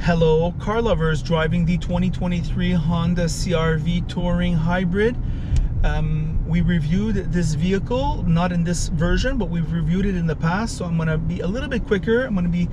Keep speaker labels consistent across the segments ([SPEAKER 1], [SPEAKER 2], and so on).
[SPEAKER 1] Hello car lovers driving the 2023 Honda CRV Touring Hybrid. We reviewed this vehicle, not in this version, but we've reviewed it in the past, so I'm going to be a little bit quicker. I'm going to be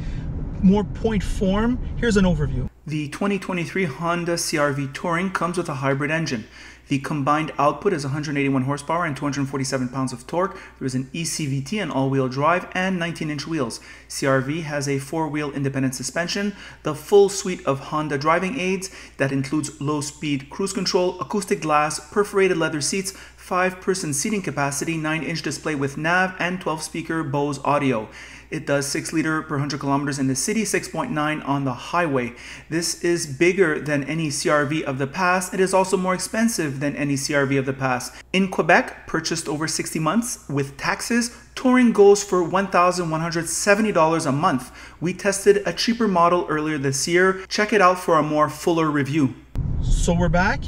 [SPEAKER 1] more point form. Here's an overview. The 2023 Honda CRV Touring comes with a hybrid engine. The combined output is 181 horsepower and 247 pounds of torque. There is an eCVT, an all-wheel drive, and 19-inch wheels. CRV has a 4-wheel independent suspension, the full suite of Honda driving aids that includes low-speed cruise control, acoustic glass, perforated leather seats, 5-person seating capacity, 9-inch display with nav, and 12-speaker Bose audio. It does 6 liters per 100 kilometers in the city, 6.9 on the highway. This is bigger than any CRV of the past. It is also more expensive than any CRV of the past. In Quebec, purchased over 60 months with taxes, Touring goes for $1,170 a month. We tested a cheaper model earlier this year. Check it out for a more fuller review. So we're back.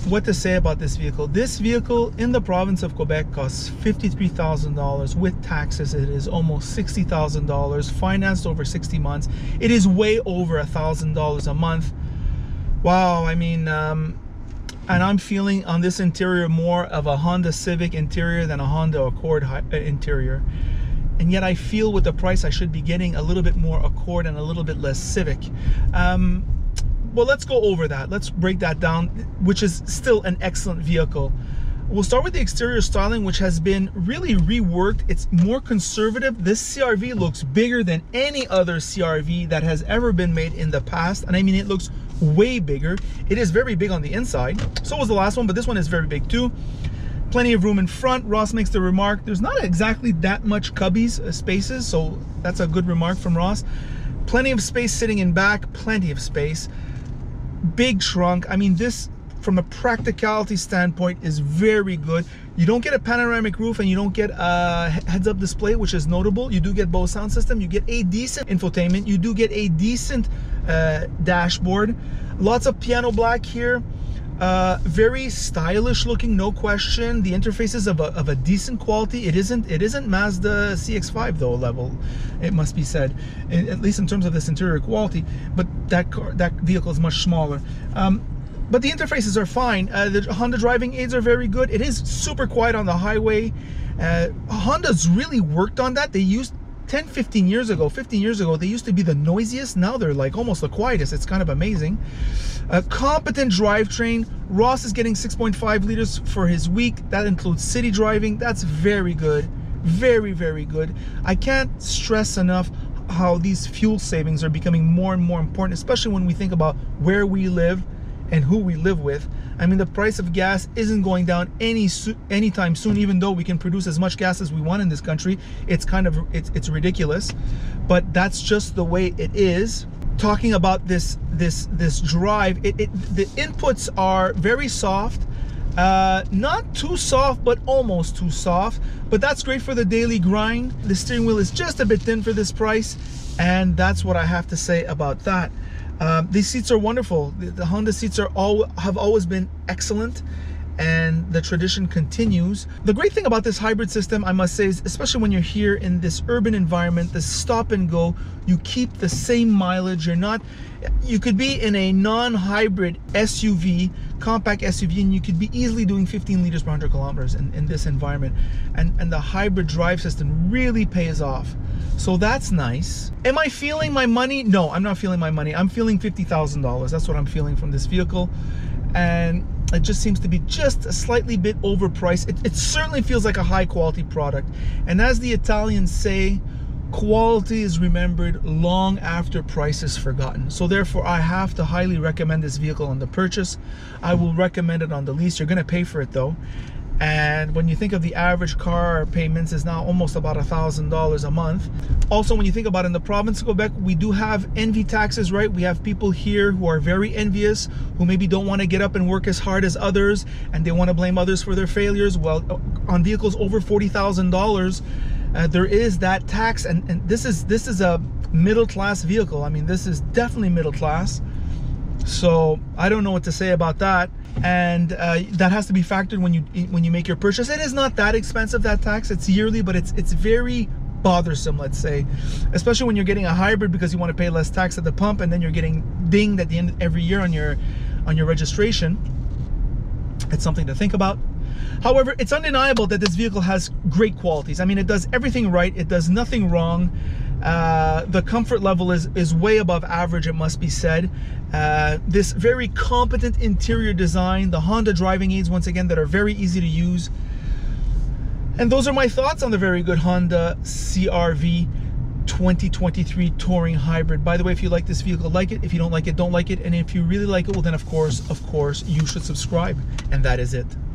[SPEAKER 1] What to say about this vehicle? This vehicle in the province of Quebec costs $53,000 with taxes. It is almost $60,000 financed over 60 months. It is way over $1,000 a month. Wow, I mean, and I'm feeling on this interior more of a Honda Civic interior than a Honda Accord interior. And yet I feel with the price I should be getting a little bit more Accord and a little bit less Civic. Well, let's go over that. Let's break that down, which is still an excellent vehicle. We'll start with the exterior styling, which has been really reworked. It's more conservative. This CRV looks bigger than any other CRV that has ever been made in the past. And I mean, it looks way bigger. It is very big on the inside. So was the last one, but this one is very big too. Plenty of room in front. Ross makes the remark, there's not exactly that much cubbies, spaces. So that's a good remark from Ross. Plenty of space sitting in back, plenty of space. Big trunk. I mean, this from a practicality standpoint is very good. You don't get a panoramic roof and you don't get a heads-up display, which is notable. You do get Bose sound system. You get a decent infotainment. You do get a decent dashboard. Lots of piano black here. Very stylish looking, no question. The interface is of a decent quality. It isn't Mazda CX-5 though level, it must be said, at least in terms of this interior quality. But that vehicle is much smaller. But the interfaces are fine. The Honda driving aids are very good. It is super quiet on the highway. Honda's really worked on that. They used 15 years ago, they used to be the noisiest. Now they're like almost the quietest. It's kind of amazing. A competent drivetrain. Ross is getting 6.5 liters for his week. That includes city driving. That's very good. Very, very good. I can't stress enough how these fuel savings are becoming more and more important, especially when we think about where we live and who we live with. I mean, the price of gas isn't going down anytime soon, even though we can produce as much gas as we want in this country. It's it's ridiculous, but that's just the way it is. Talking about this drive, the inputs are very soft, not too soft, but almost too soft. But that's great for the daily grind. The steering wheel is just a bit thin for this price, and that's what I have to say about that. These seats are wonderful. The Honda seats have always been excellent, and the tradition continues. The great thing about this hybrid system, I must say, is especially when you're here in this urban environment, the stop and go, you keep the same mileage. You could be in a non-hybrid SUV, compact SUV, and you could be easily doing 15 liters per 100 kilometers in this environment. And the hybrid drive system really pays off. So that's nice. Am I feeling my money? No, I'm not feeling my money. I'm feeling $50,000. That's what I'm feeling from this vehicle. And it just seems to be just a slightly bit overpriced. It certainly feels like a high quality product. And as the Italians say, quality is remembered long after price is forgotten. So therefore, I have to highly recommend this vehicle on the purchase. I will recommend it on the lease. You're gonna pay for it though. And when you think of the average car payments is now almost about $1,000 a month. Also, when you think about in the province of Quebec, we do have envy taxes, right? We have people here who are very envious, who maybe don't want to get up and work as hard as others, and they want to blame others for their failures. Well, on vehicles over $40,000, there is that tax, and this is a middle-class vehicle. I mean, this is definitely middle class. So I don't know what to say about that. And that has to be factored when you make your purchase. It is not that expensive, that tax. It's yearly, but it's very bothersome, let's say, especially when you're getting a hybrid, because you want to pay less tax at the pump, and then you're getting dinged at the end of every year on your registration. It's something to think about. However, it's undeniable that this vehicle has great qualities. I mean, it does everything right. It does nothing wrong. The comfort level is way above average, it must be said. This very competent interior design, the Honda driving aids, once again, that are very easy to use. And those are my thoughts on the very good Honda CRV 2023 Touring Hybrid. By the way, if you like this vehicle, like it. If you don't like it, don't like it. And if you really like it, well then of course, you should subscribe. And that is it.